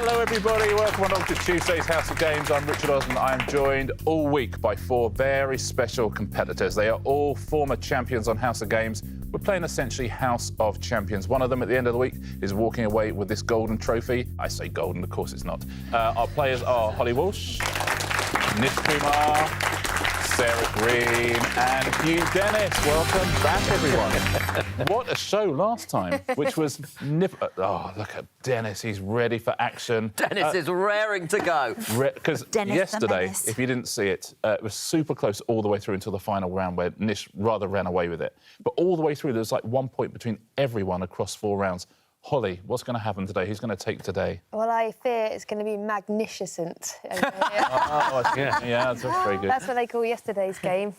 Hello, everybody. Welcome along to Tuesday's House of Games. I'm Richard Osman. I am joined all week by four very special competitors. They are all former champions on House of Games. We're playing essentially House of Champions. One of them at the end of the week is walking away with this golden trophy. I say golden, of course it's not. Our players are Holly Walsh, Nish Kumar, Greene and Hugh Dennis. Welcome back, everyone. What a show last time, which was... Oh, look at Dennis. He's ready for action. Dennis is raring to go. Because yesterday, if you didn't see it, it was super close all the way through until the final round where Nish rather ran away with it. But all the way through, there was like 1 point between everyone across 4 rounds. Holly, what's going to happen today? Who's going to take today? Well, I fear it's going to be magnificent. Yeah, that's very good. That's what they call yesterday's game.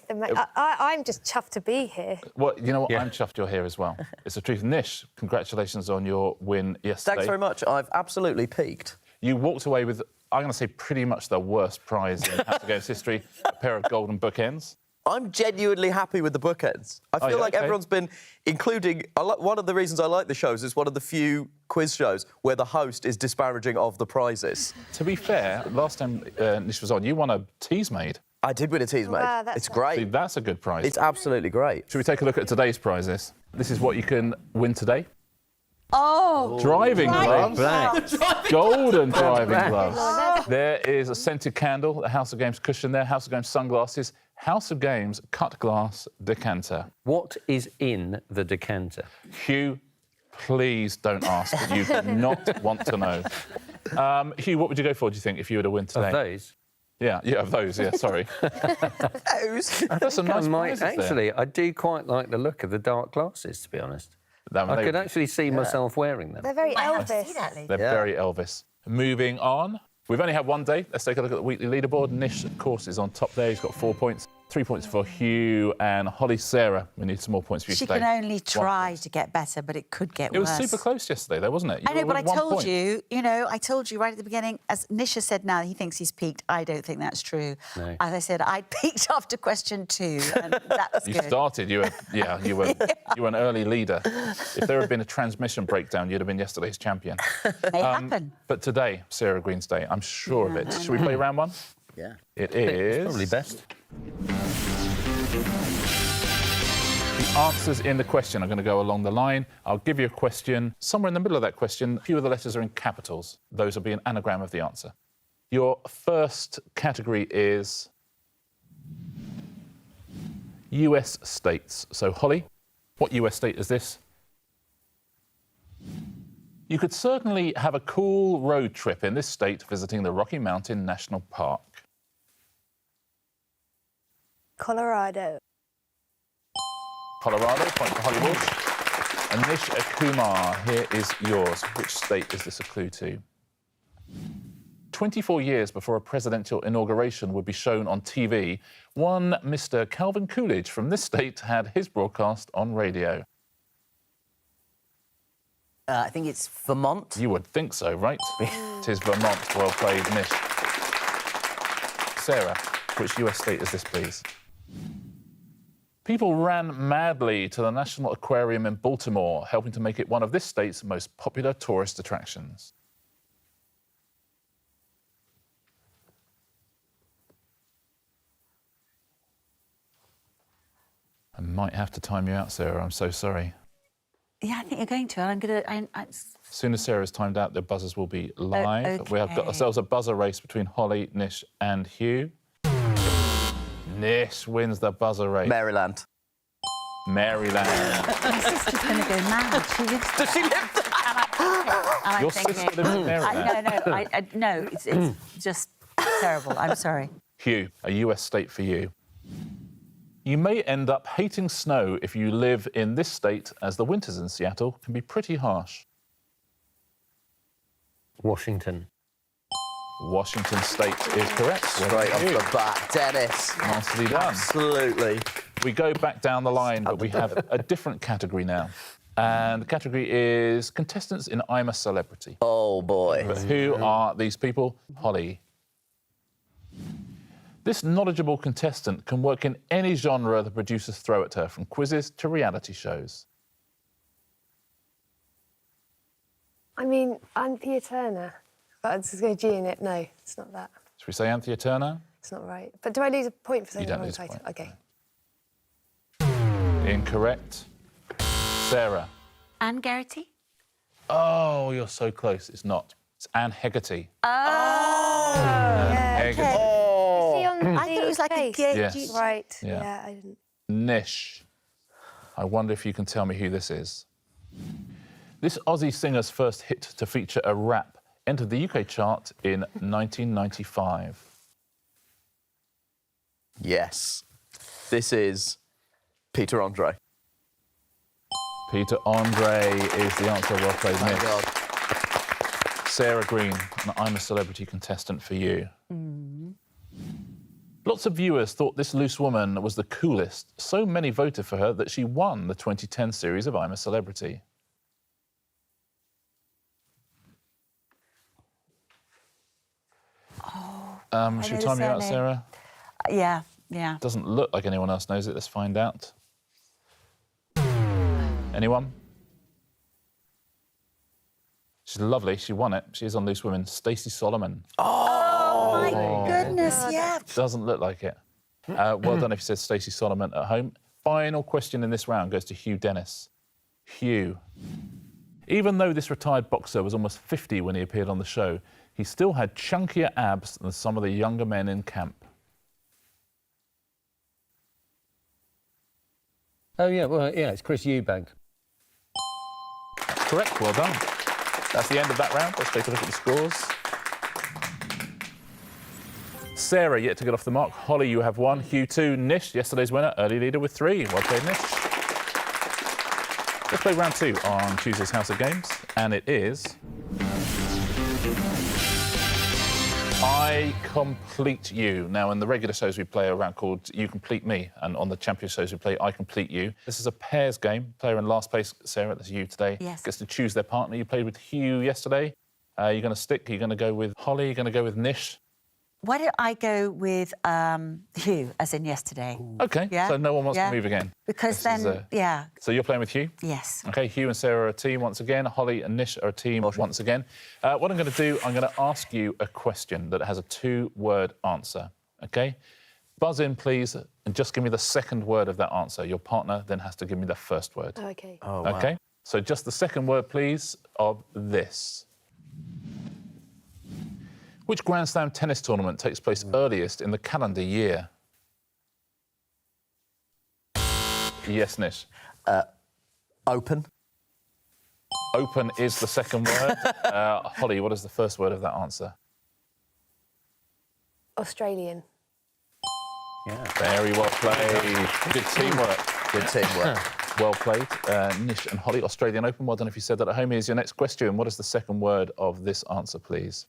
I'm just chuffed to be here. Well, you know what? I'm chuffed you're here as well. It's the truth. Nish, congratulations on your win yesterday. Thanks very much. I've absolutely peaked. You walked away with, I'm going to say, pretty much the worst prize in House of Games history, a pair of golden bookends. I'm genuinely happy with the bookends. I feel like everyone's been, including... one of the reasons I like the shows is one of the few quiz shows where the host is disparaging of the prizes. To be fair, last time Nish was on, you won a Teasmade. I did win a Teasmade. Wow, it's great. See, that's a good prize. It's absolutely great. Should we take a look at today's prizes? This is what you can win today. Oh! Driving gloves. Golden driving gloves. Oh. There is a scented candle, a House of Games cushion there, House of Games sunglasses, House of Games cut glass decanter. What is in the decanter? Hugh, please don't ask. You do not want to know. Hugh, what would you go for, do you think, if you were to win today? Of those? Yeah, of those, yeah, sorry. Those? That's some nice prizes actually, there. I do quite like the look of the dark glasses, to be honest. I could actually see myself wearing them. They're very Elvis. They're very Elvis. Moving on. We've only had one day. Let's take a look at the weekly leaderboard. Nish, of course, is on top there. He's got 4 points. 3 points for Hugh and Holly. Sarah, we need some more points for you today. She can only try to get better, but it could get worse. It was super close yesterday, though, wasn't it? I know, but I told you, I told you right at the beginning, as Nish has said now, he thinks he's peaked. I don't think that's true. No. As I said, I peaked after question 2, and that was You good. started, you were an early leader. If there had been a transmission breakdown, you'd have been yesterday's champion. May happen. But today, Sarah Greene's day, I'm sure of it. Should we play round 1? Yeah. It is... It's probably best. The answers in the question are going to go along the line. I'll give you a question. Somewhere in the middle of that question, a few of the letters are in capitals. Those will be an anagram of the answer. Your first category is US states. So, Holly, what US state is this? You could certainly have a cool road trip in this state visiting the Rocky Mountain National Park. Colorado. Colorado, point for Holly Walsh. And Nish Kumar, here is yours. Which state is this a clue to? 24 years before a presidential inauguration would be shown on TV, one Mr. Calvin Coolidge from this state had his broadcast on radio. I think it's Vermont. You would think so, right? It is Vermont. Well played, Nish. Sarah, which US state is this, please? People ran madly to the National Aquarium in Baltimore, helping to make it one of this state's most popular tourist attractions. I might have to time you out, Sarah. I'm so sorry. Yeah, I think you're going to. I'm going to... As soon as Sarah's timed out, the buzzers will be live. Okay. We have got ourselves a buzzer race between Holly, Nish and Hugh. Nish wins the buzzer race. Maryland. Maryland. My sister's going to go mad. She lives there. Does she live there? Your sister lives in Maryland? No, it's just terrible. I'm sorry. Hugh, a US state for you. You may end up hating snow if you live in this state, as the winters in Seattle can be pretty harsh. Washington. Washington State is correct. Straight off the bat, Dennis. Nicely done. Absolutely. We go back down the line, but we have a different category now. And the category is contestants in I'm a Celebrity. Oh, boy. But who are these people? Holly. This knowledgeable contestant can work in any genre the producers throw at her, from quizzes to reality shows. I mean, Anthea Turner. But it's going to G in it. No, it's not that. Should we say Anthea Turner? It's not right. But do I lose a point for saying You the don't wrong lose a title? point. OK. Incorrect. Sarah? Anne Garrity? Oh, you're so close. It's not. It's Anne Hegarty. Oh! Hegarty. Is she on I thought it was like a gay... Yes. Right. Yeah. Yeah, I didn't. Nish. I wonder if you can tell me who this is. This Aussie singer's first hit to feature a rap entered the UK chart in 1995. Yes. This is Peter Andre. Peter Andre is the answer. Well played, Thank Nish. God. Sarah Greene, and I'm a celebrity contestant for you. Lots of viewers thought this loose woman was the coolest. So many voted for her that she won the 2010 series of I'm a Celebrity. Should we time you out, Sarah? Yeah. Doesn't look like anyone else knows it. Let's find out. Anyone? She's lovely. She won it. She is on Loose Women. Stacey Solomon. Oh, my goodness, yeah. Doesn't look like it. Well done if you said Stacey Solomon at home. Final question in this round goes to Hugh Dennis. Hugh. Even though this retired boxer was almost 50 when he appeared on the show, he still had chunkier abs than some of the younger men in camp. Oh, yeah, well, yeah, it's Chris Eubank. Correct, well done. That's the end of that round. Let's take a look at the scores. Sarah, yet to get off the mark. Holly, you have 1. Hugh, 2. Nish, yesterday's winner, early leader with 3. Well played, Nish. Let's play round 2 on Tuesday's House of Games, and it is... I Complete You. Now, in the regular shows, we play a round called You Complete Me, and on the champion shows, we play I Complete You. This is a pairs game. Player in last place, Sarah, that's you today, gets to choose their partner. You played with Hugh yesterday. You're going to stick, you're going to go with Holly, you're going to go with Nish. Why don't I go with Hugh, as in yesterday? OK, so no one wants to move again. Because this then, is So you're playing with Hugh? Yes. OK, Hugh and Sarah are a team once again. Holly and Nish are a team once again. What I'm going to do, I'm going to ask you a question that has a 2-word answer, OK? Buzz in, please, and just give me the second word of that answer. Your partner then has to give me the first word. OK. Oh, wow. OK? So just the second word, please, of this. Which Grand Slam tennis tournament takes place earliest in the calendar year? Yes, Nish. Open. Open is the second word. Holly, what is the first word of that answer? Australian. Yeah. Very well played. Good teamwork. Good teamwork. Well played. Nish and Holly, Australian Open. Well done if you said that at home. Here's your next question. What is the second word of this answer, please?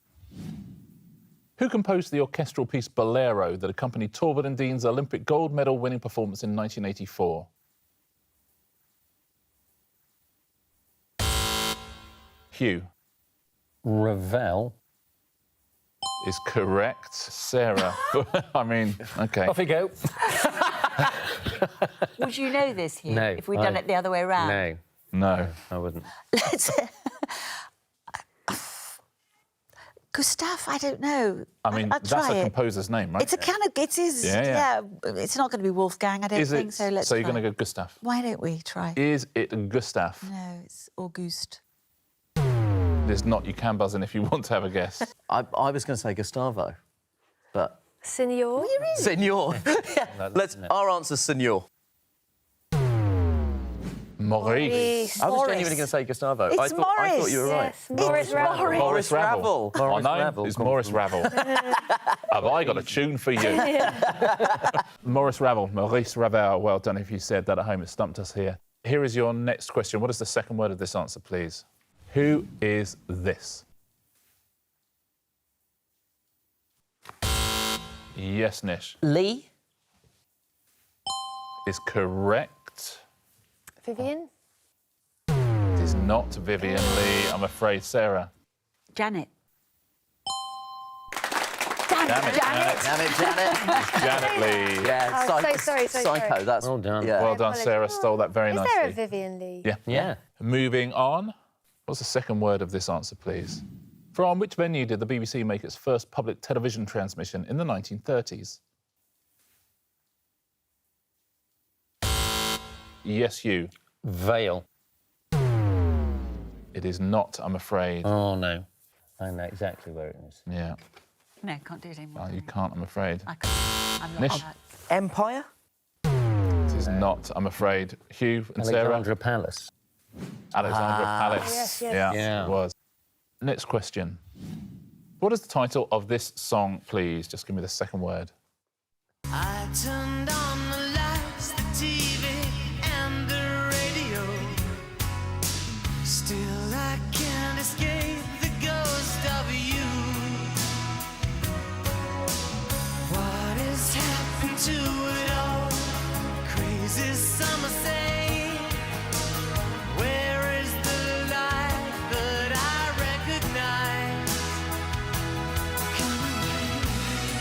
Who composed the orchestral piece Bolero that accompanied Torvald and Dean's Olympic gold medal winning performance in 1984? Hugh. Ravel. Is correct. Sarah. I mean, OK. Off you go. Would you know this, Hugh, No, if we'd done it the other way round? No. No. I wouldn't. Let's... Gustav, I don't know. I mean, I'll that's try a it. composer's name, right? It's a kind of... It is, Yeah. It's not going to be Wolfgang, I don't think, so let's So you're try. going to go Gustav? Why don't we try? Is it Gustav? No, it's Auguste. It is not. You can buzz in if you want to have a guess. I was going to say Gustavo, but... Senor. Senor. Our answer's Senor. Maurice. I was genuinely going to say Gustavo. It's I thought you were right. Yes, Maurice Ravel. Maurice Ravel. Maurice My name Ravel is comes Maurice from- Ravel. Have I got a tune for you? Maurice Ravel. Well done if you said that at home. It stumped us here. Here is your next question. What is the second word of this answer, please? Who is this? Yes, Nish. Lee? Is correct. Vivian. It is not Vivian Lee, I'm afraid. Sarah. Janet. Damn it, Janet. Damn it, Janet. It's Janet Lee. Yeah, Oh, so sorry. Psycho, that's... Well done. Yeah. Well done, Sarah. Stole that very Is nicely. there a Vivian Lee? Yeah. Yeah. Moving on. What's the second word of this answer, please? From which venue did the BBC make its first public television transmission in the 1930s? Yes, Hugh. Vale. It is not, I'm afraid. Oh, no. I know exactly where it is. Yeah. No, can't do it anymore. You can't, I'm afraid. I can't. I'm not Nish? on that. Empire? It is not, I'm afraid. Hugh and Sarah? Alexandra Palace. Alexandra Palace. Yes, yes. Yeah, it was. Next question. What is the title of this song, please? Just give me the second word. I turned on the lights, the TV and the radio. Still I can't escape the ghost of you. What has happened to it all? Crazy summer say, where is the life that I recognize?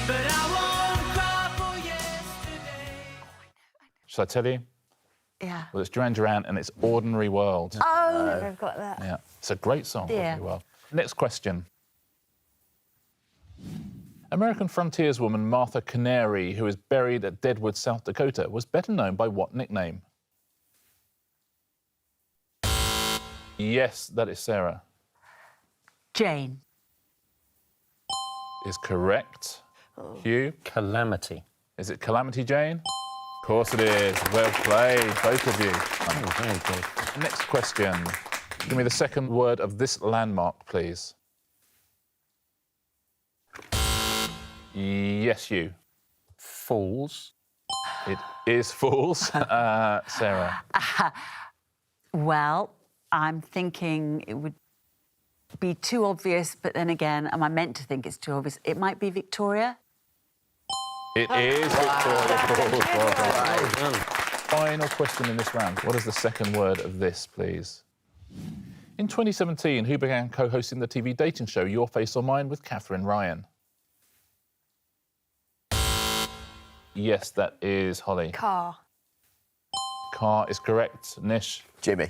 But I won't cry for yesterday. Shall I tell you? Yeah. Well, it's Duran Duran and it's Ordinary World. Oh, I've got that. Yeah, it's a great song, Yeah. Ordinary World. Next question. American frontierswoman Martha Canary, who is buried at Deadwood, South Dakota, was better known by what nickname? Yes, that is Sarah. Jane. Is correct. Hugh, Calamity. is it Calamity Jane? Of course it is. Well played, both of you. Oh, very good. Next question. Give me the second word of this landmark, please. Yes, Hugh. Falls. It is Falls. Sarah. Well, I'm thinking it would be too obvious, but then again, am I meant to think it's too obvious? It might be Victoria. It is Victoria Falls. Well done. Final question in this round. What is the second word of this, please? In 2017, who began co-hosting the TV dating show Your Face or Mine with Katherine Ryan? Yes, that is Holly. Car. Car is correct. Nish. Jimmy.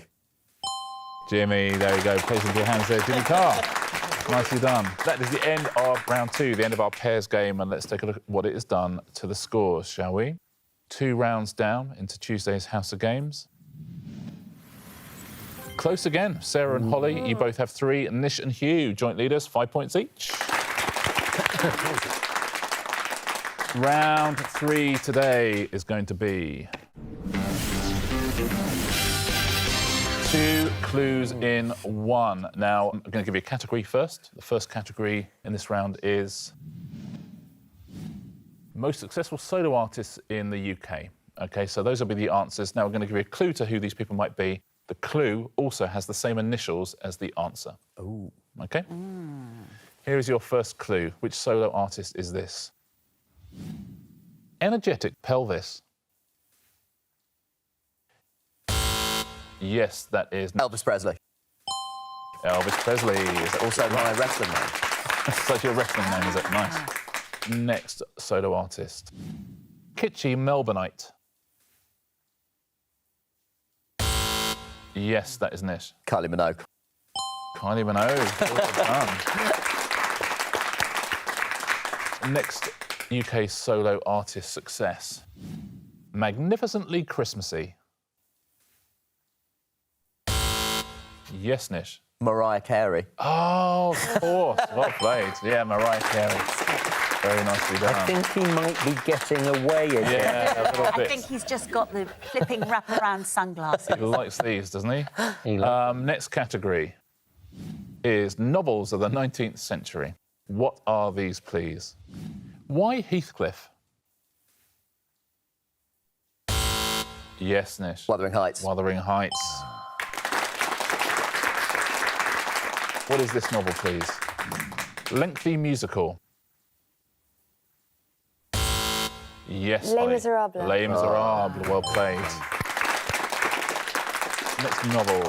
Jimmy, there you go. Place into your hands there, Jimmy Carr. Nicely done. That is the end of round two, the end of our pairs game, and let's take a look at what it has done to the scores, shall we? 2 rounds down into Tuesday's House of Games. Close again. Sarah and Holly, you both have 3. Nish and Hugh, joint leaders, 5 points each. Round 3 today is going to be 2 clues in 1. Now, I'm going to give you a category first. The first category in this round is most successful solo artists in the UK. OK, so those will be the answers. Now, we're going to give you a clue to who these people might be. The clue also has the same initials as the answer. Oh. OK? Here is your first clue. Which solo artist is this? Energetic pelvis. Yes, that is... Elvis Presley. Elvis Presley. Is that Also my wrestling name. That's your wrestling name, is it? Nice. Next solo artist. Kitschy Melbourneite. Yes, that is Nish. Kylie Minogue. Kylie Minogue. Well done. Next UK solo artist success. Magnificently Christmassy. Yes, Nish. Mariah Carey. Oh, of course. Well played. Yeah, Mariah Carey. Very nicely done. I think he might be getting away again. Yeah, a little I bit. think he's just got the flipping wraparound sunglasses. He likes these, doesn't he? He likes Next category is novels of the 19th century. What are these, please? Why Heathcliff? Yes, Nish. Wuthering Heights. Wuthering Heights. What is this novel, please? Lengthy musical. Yes, Les Holly. Miserables. Les Miserables. Well played. Next novel.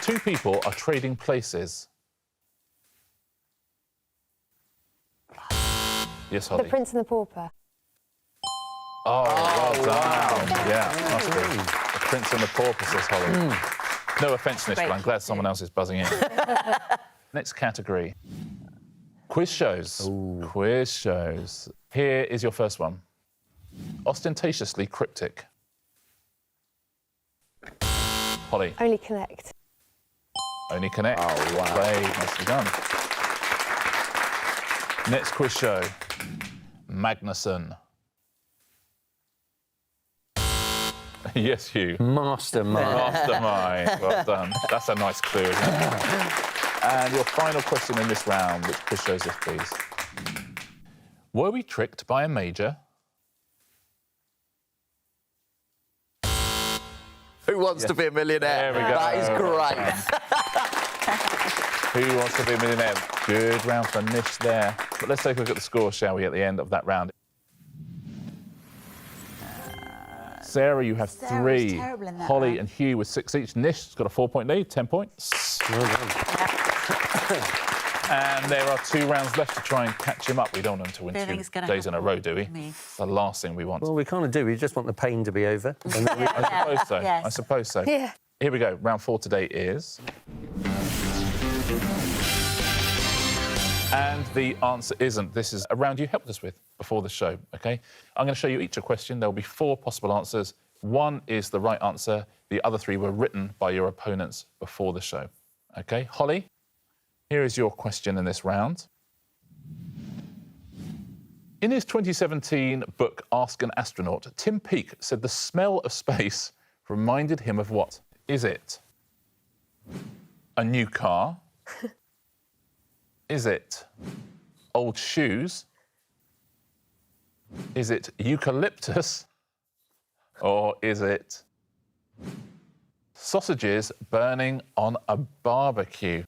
2 people are trading places. Yes, Holly. The Prince and the Pauper. Oh, well done. Yeah, must be. The Prince and the Pauper, says Holly. No offence, Nish, but I'm glad someone else is buzzing in. Next category. Quiz shows. Ooh. Quiz shows. Here is your first one. Ostentatiously cryptic. Holly. Only Connect. Only Connect. Oh, wow. Played, nicely done. Next quiz show. Magnuson. Yes, Hugh. Mastermind. Mastermind. Well done. That's a nice clue, isn't it? And your final question in this round, which quiz shows this, please. Were we tricked by a major? Who wants to be a millionaire? There we go. That is great. Who wants to be a millionaire? Good round for Nish there. But let's take a look at the score, shall we, at the end of that round. Sarah, you have Sarah was 3. terrible in that Holly round. and Hugh with 6 each. Nish's got a 4-point lead, 10 points. Well done. And there are 2 rounds left to try and catch him up. We don't want him to win Feeling 2 it's gonna days in a happen row, do we? to me. The last thing we want. Well, we kind of do. We just want the pain to be over. And then I suppose so. Yes. I suppose so. Yeah. Here we go. Round 4 today is... And the answer isn't. This is a round you helped us with before the show, OK? I'm going to show you each a question. There will be 4 possible answers. 1 is the right answer. The other 3 were written by your opponents before the show. OK? Holly, here is your question in this round. In his 2017 book, Ask an Astronaut, Tim Peake said the smell of space reminded him of what? Is it a new car? Is it old shoes? Is it eucalyptus? Or is it sausages burning on a barbecue?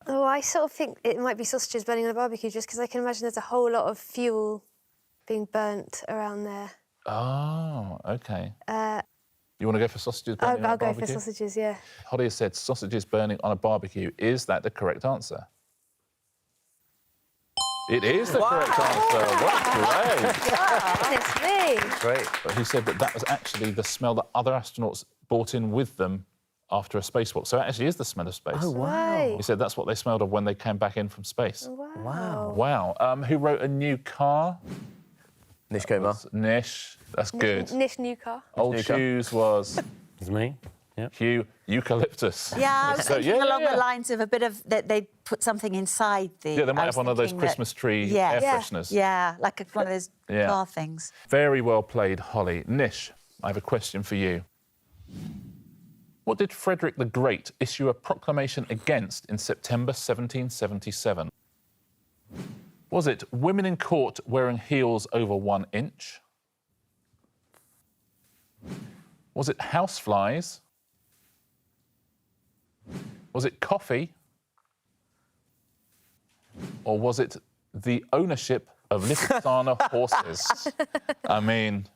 Oh, I sort of think it might be sausages burning on a barbecue just because I can imagine there's a whole lot of fuel being burnt around there. Oh, OK. You want to go for sausages burning on a I'll go barbecue? for sausages, yeah. Holly has said sausages burning on a barbecue. Is that the correct answer? It is the correct answer. What great. Goodness me. great. But he said that that was actually the smell that other astronauts brought in with them after a spacewalk. So it actually is the smell of space. Oh, wow. Right. He said that's what they smelled of when they came back in from space. Wow. Wow. Who wrote A New Car? Nish Kumar. Nish. That's good. Nish new car. Old New Car. Shoes was It's me. Yeah. Hugh Eucalyptus. Yeah, I was So, thinking along yeah. the lines of a bit of that they put something inside the. Yeah, they might I have was one of those thinking that- Christmas tree Yeah. air Yeah. fresheners. Yeah, like one of those Yeah. car things. Very well played, Holly. Nish, I have a question for you. What did Frederick the Great issue a proclamation against in September 1777? Was it women in court wearing heels over 1 inch? Was it houseflies? Was it coffee? Or was it the ownership of Lipizzaner horses? I mean...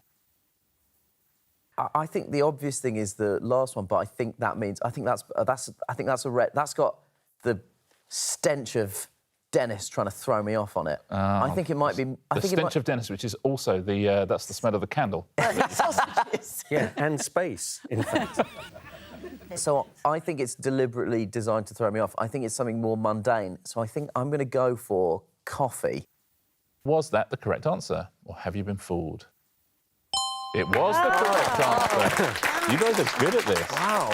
I think the obvious thing is the last one, but I think that means that's got the stench of Dennis trying to throw me off on it. I think it might be. The stench of Dennis, which is also that's the smell of the candle. Yeah, and space, in fact. So I think it's deliberately designed to throw me off. I think it's something more mundane. So I think I'm going to go for coffee. Was that the correct answer, or have you been fooled? It was the correct answer. You guys are good at this. Wow.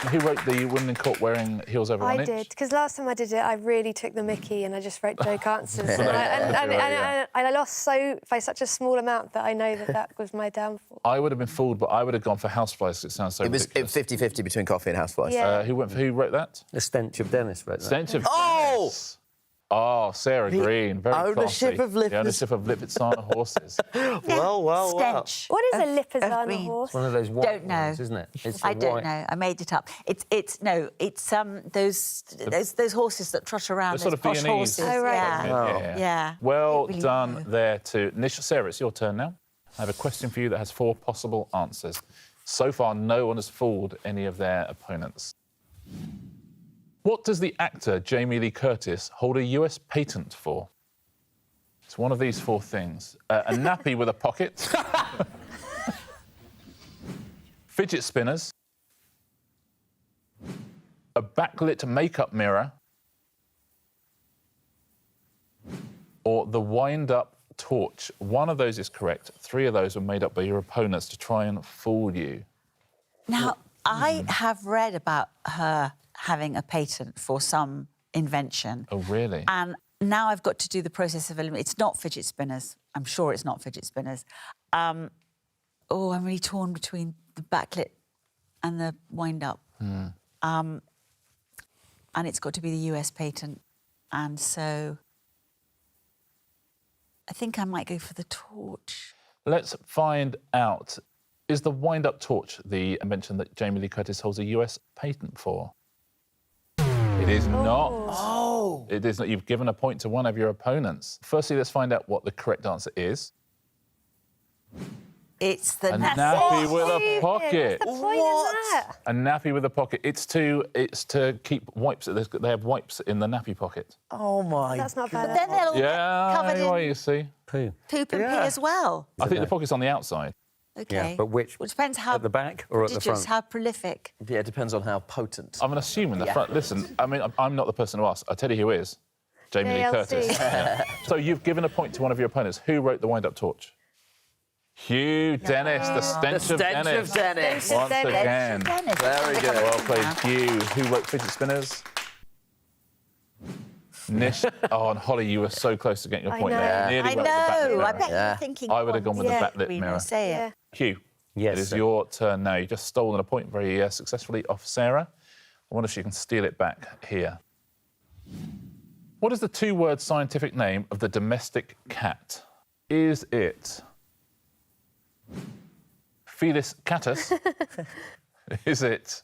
Who wrote the women in court wearing heels over 1 I inch? did, because last time I did it, I really took the mickey and I just wrote joke answers. Yeah. And I lost by such a small amount that I know that was my downfall. I would have been fooled, but I would have gone for houseflies. It sounds so It was ridiculous. 50-50 between coffee and houseflies. Yeah. Who wrote that? The stench of Dennis wrote that. Stench of Oh! Dennis. Oh, Sarah Greene, very ownership classy. of Lipizzaner. The ownership of Lipizzaner horses. Well. Stench. What is a of Lipizzaner green. horse? One of those white Don't know. ones, isn't it? It's I the don't white- know. I made it up. It's those horses that trot around. The sort those of posh Viennese. horses. Oh, right. Yeah. Yeah. Well Really done know. there to Nish. Sarah, it's your turn now. I have a question for you that has 4 possible answers. So far, no one has fooled any of their opponents. What does the actor Jamie Lee Curtis hold a US patent for? It's one of these 4 things. A nappy with a pocket. Fidget spinners. a backlit makeup mirror, or the wind-up torch. One of those is correct. 3 of those were made up by your opponents to try and fool you. Now, I have read about her having a patent for some invention. Oh, really? And now I've got to do the process of eliminating. It's not fidget spinners. I'm sure it's not fidget spinners. I'm really torn between the backlit and the wind-up. And it's got to be the US patent. And so I think I might go for the torch. Let's find out. Is the wind-up torch the invention that Jamie Lee Curtis holds a US patent for? It is not. Oh! It is not. You've given a point to one of your opponents. Firstly, let's find out what the correct answer is. It's the A nappy with a pocket. What's the point in that? A nappy with a pocket. It's to keep wipes. They have wipes in the nappy pocket. Oh, my That's not God. bad. Then they'll all Yeah, get covered well, in you see. Poo. poop and pee as well. I think the pocket's on the outside. OK. Yeah, but which? Well, it depends how... At the back or at the prodigious, front? how prolific. Yeah, it depends on how potent. I'm assuming the front. Listen, I mean, I'm not the person who asked. I'll tell you who is. Jamie Lee JLC. Curtis. So you've given a point to one of your opponents. Who wrote the wind-up torch? Hugh Dennis, the stench of Dennis. Dennis. Once again. Dennis. Very good. Well played, Hugh. Who wrote fidget spinners? Nish. Oh, and Holly, you were so close to getting your I point know. there. Nearly I went with the backlit know. I mirror. bet you Yeah. were thinking... I would have gone with the backlit Greene, mirror. Say it. Yeah. Hugh, Yes, it is sir. your turn now. You've just stolen a point very successfully off Sarah. I wonder if she can steal it back here. What is the 2-word scientific name of the domestic cat? Is it Felis catus? Is it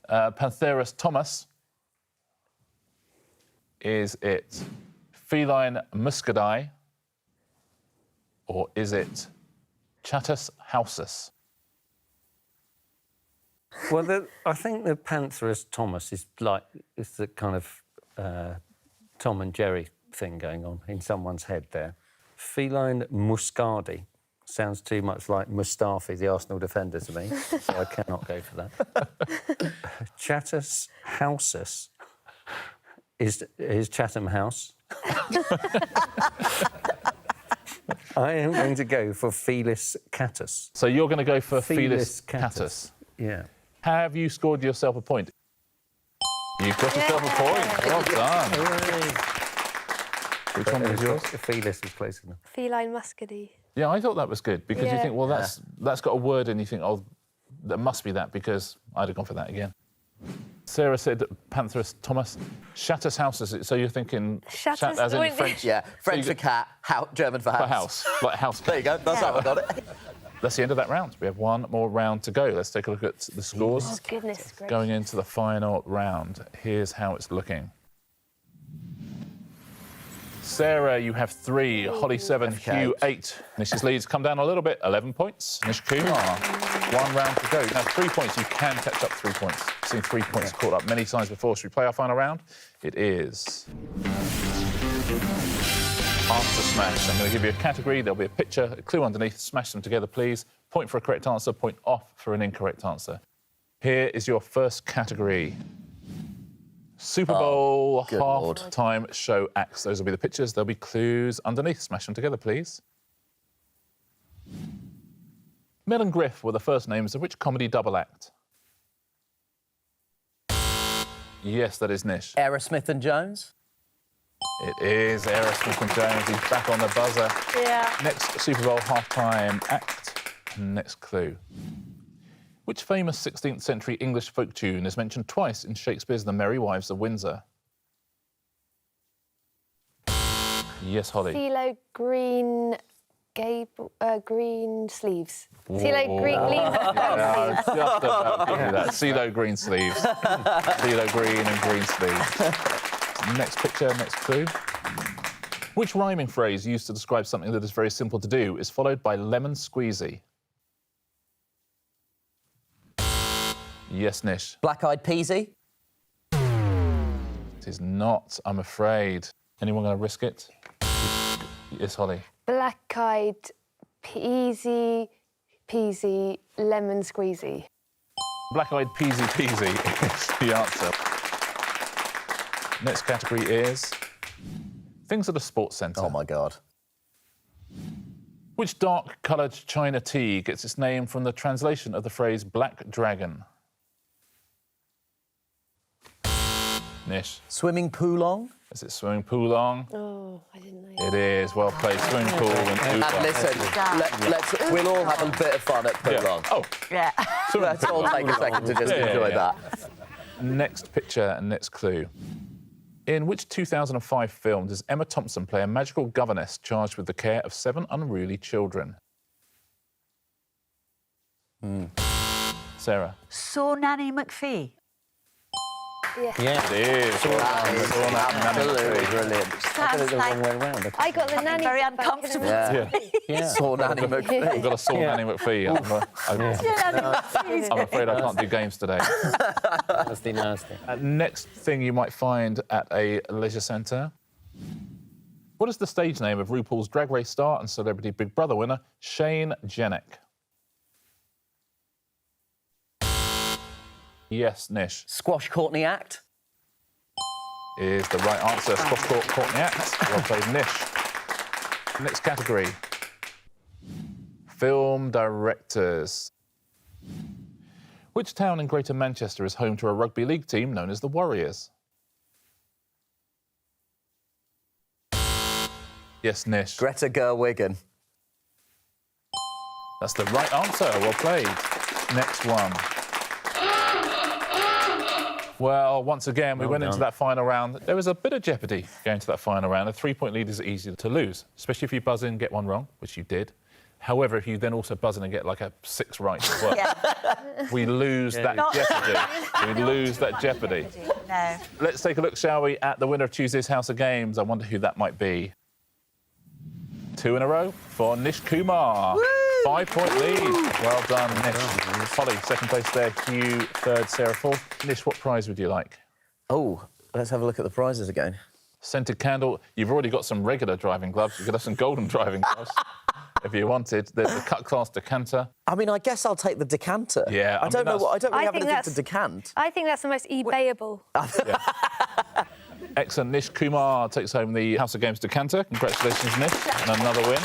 Pantherus thomas? Is it Feline muscadi? Or is it Chatus housus? Well, I think the Pantherus thomas is like it's the kind of Tom and Jerry thing going on in someone's head there. Feline muscadi sounds too much like Mustafi, the Arsenal defender, to me, so I cannot go for that. Chatus housus is Chatham House. I am going to go for Felis catus. So you're going to go for Felis Felis catus. Yeah. Have you scored yourself a point? You've got yourself a point. Well done. Which one was yours? Felis was close enough. Feline muscady. Yeah, I thought that was good because you Yeah. think, well, that's got a word and you think, oh, that must be that because I'd have gone for that again. Sarah said Pantherus thomas. Chatus houses. So you're thinking Chatus, as in wouldn't French. Yeah, French So for cat, German for house. For house, like house. There you go, that's how I got it. That's the end of that round. We have one more round to go. Let's take a look at the scores. Oh, goodness gracious. Going into the final round. Here's how it's looking. Sarah, you have 3. Holly, 7. Hugh, 8. Nish's leads come down a little bit. 11 points. Nish, Kumar. 1 round to go. Now, 3 points. You can catch up 3 points. I've seen 3 points caught up many times before. Should we play our final round? It is Answer Smash. I'm going to give you a category. There'll be a picture, a clue underneath. Smash them together, please. Point for a correct answer, point off for an incorrect answer. Here is your first category. Super Bowl good Lord. half-time show acts. Those will be the pictures. There'll be clues underneath. Smash them together, please. Mel and Griff were the first names of which comedy double act? Yes, that is Nish. Aerosmith and Jones. It is Aerosmith and Jones. He's back on the buzzer. Yeah. Next Super Bowl half-time act. Next clue. Which famous 16th century English folk tune is mentioned twice in Shakespeare's The Merry Wives of Windsor? Yes, Holly. CeeLo Green, green sleeves. CeeLo Green Yeah, sleeves. just about give you that. CeeLo green sleeves. CeeLo green and green sleeves. Next picture, next clue. Which rhyming phrase used to describe something that is very simple to do is followed by lemon squeezy? Yes, Nish. Black-eyed peasy. It is not, I'm afraid. Anyone going to risk it? Yes, Holly. Black-eyed peasy, lemon squeezy. Black-eyed peasy peasy is the answer. Next category is things at a sports centre. Oh, my God. Which dark-coloured China tea gets its name from the translation of the phrase Black Dragon? Nish. Swimming poolong? Is it swimming poolong? Oh, I didn't know. It is. Well played. Swimming pool and And oolong. listen, we'll all have a bit of fun at poolong. Oh, Yeah. So let's all take a second to just enjoy that. Next picture and next clue. In which 2005 film does Emma Thompson play a magical governess charged with the care of 7 unruly children? Sarah. Saw Nanny McPhee. Yeah. It is. That is absolutely brilliant. I got it the wrong way round. I got the nanny. Very bit, but I couldn't uncomfortable. remember. Yeah. Saw Nanny McPhee. We've got a saw Nanny McPhee. I'm afraid I can't do games today. Nasty, nasty. Next thing you might find at a leisure centre. What is the stage name of RuPaul's Drag Race star and Celebrity Big Brother winner, Shane Jenek? Yes, Nish. Squash Courtney Act. Is the right answer. Squash Court Courtney Act. Well played, Nish. Next category. Film directors. Which town in Greater Manchester is home to a rugby league team known as the Warriors? Yes, Nish. Greta Gerwig. That's the right answer. Well played. Next one. Well, once again, we went into that final round. There was a bit of jeopardy going to that final round. A 3-point lead is easy to lose, especially if you buzz in and get one wrong, which you did. However, if you then also buzz in and get like a 6 right as well, we lose that jeopardy. We lose that jeopardy. No. Let's take a look, shall we, at the winner of Tuesday's House of Games. I wonder who that might be. 2 in a row for Nish Kumar. 5-point lead. Well done, Nish. Holly, second place there. Hugh, third. Sarah, fourth. Nish, what prize would you like? Oh, let's have a look at the prizes again. Scented candle. You've already got some regular driving gloves. You could have some golden driving gloves if you wanted. There's the cut class decanter. I mean, I guess I'll take the decanter. Yeah, I don't know what. I don't really I have think anything to that's- decant. I think that's the most eBayable. Excellent. Nish Kumar takes home the House of Games decanter. Congratulations, Nish. And another win.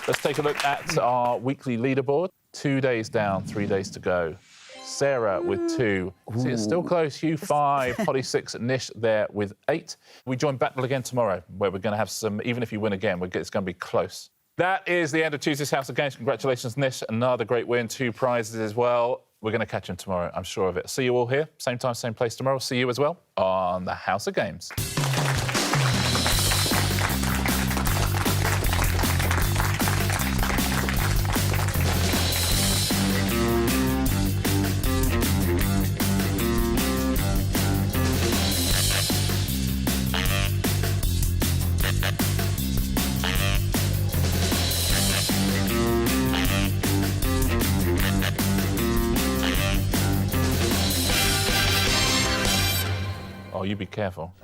Let's take a look at our weekly leaderboard. 2 days down, 3 days to go. Sarah with 2. See, it's still close. Hugh 5, Holly 6, Nish there with 8. We join battle again tomorrow, where we're going to have some. Even if you win again, it's going to be close. That is the end of Tuesday's House of Games. Congratulations, Nish. Another great win. 2 prizes as well. We're going to catch him tomorrow, I'm sure of it. See you all here, same time, same place tomorrow. See you as well on the House of Games. Oh, you be careful.